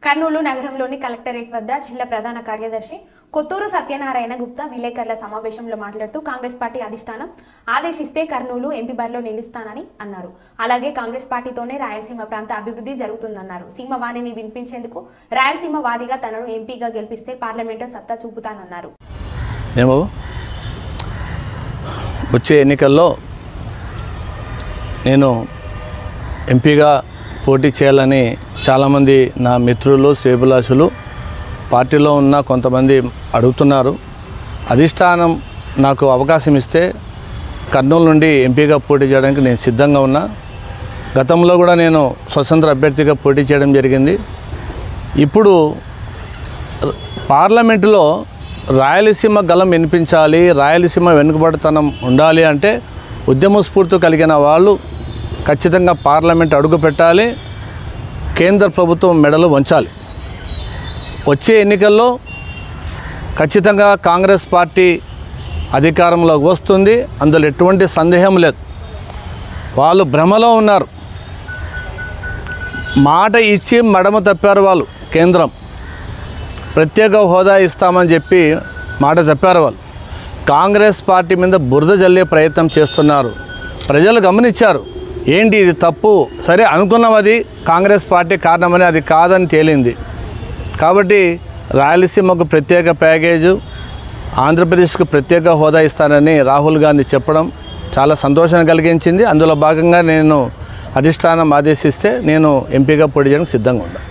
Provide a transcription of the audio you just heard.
కర్నూలు నగరంలోని కలెక్టరేట్ వద్ద జిల్లా ప్రధాన కార్యదర్శి కొత్తూరు సత్యనారాయణ గుప్తా విలేకరుల సమావేశంలో మాట్లాడుతూ కాంగ్రెస్ పార్టీ అధిష్టానం ఆదేశిస్తే కర్నూలు ఎంపీ బరిలో నిలుస్తానని అన్నారు. అలాగే కాంగ్రెస్ పార్టీతోనే రాయలసీమ ప్రాంత అభివృద్ధి జరుగుతుందన్నారు. సీమ వాణిని వినిపించేందుకు రాయలసీమ వాదిగా తనను ఎంపీగా గెలిపిస్తే పార్లమెంట్లో సత్తా చూపుతానన్నారు. వచ్చే ఎన్నికల్లో నేను ఎంపీగా పోటీ చేయాలని చాలామంది నా మిత్రులు శ్రేభిలాషులు పార్టీలో ఉన్న కొంతమంది అడుగుతున్నారు. అధిష్టానం నాకు అవకాశం ఇస్తే కర్నూలు నుండి ఎంపీగా పోటీ చేయడానికి నేను సిద్ధంగా ఉన్నా. గతంలో కూడా నేను స్వతంత్ర అభ్యర్థిగా పోటీ చేయడం జరిగింది. ఇప్పుడు పార్లమెంటులో రాయలసీమ గలం వినిపించాలి, రాయలసీమ వెనుకబడితనం ఉండాలి అంటే ఉద్యమ స్ఫూర్తి కలిగిన వాళ్ళు ఖచ్చితంగా పార్లమెంట్ అడుగు పెట్టాలి, కేంద్ర ప్రభుత్వం మెడలు వంచాలి. వచ్చే ఎన్నికల్లో ఖచ్చితంగా కాంగ్రెస్ పార్టీ అధికారంలోకి వస్తుంది, అందులో ఎటువంటి సందేహం లేదు. వాళ్ళు భ్రమలో ఉన్నారు, మాట ఇచ్చి మడమ తప్పారు. వాళ్ళు కేంద్రం ప్రత్యేక హోదా ఇస్తామని చెప్పి మాట తప్పారు. వాళ్ళు కాంగ్రెస్ పార్టీ మీద బురద జల్లే ప్రయత్నం చేస్తున్నారు. ప్రజలు గమనించారు, ఏంటి ఇది తప్పు, సరే అనుకున్నాం, అది కాంగ్రెస్ పార్టీ కారణమని, అది కాదని తేలింది. కాబట్టి రాయలసీమకు ప్రత్యేక ప్యాకేజు, ఆంధ్రప్రదేశ్కు ప్రత్యేక హోదా ఇస్తానని రాహుల్ గాంధీ చెప్పడం చాలా సంతోషం కలిగించింది. అందులో భాగంగా నేను అధిష్టానం ఆదేశిస్తే నేను ఎంపీగా పోటీ చేయడానికి సిద్ధంగా ఉన్నాను.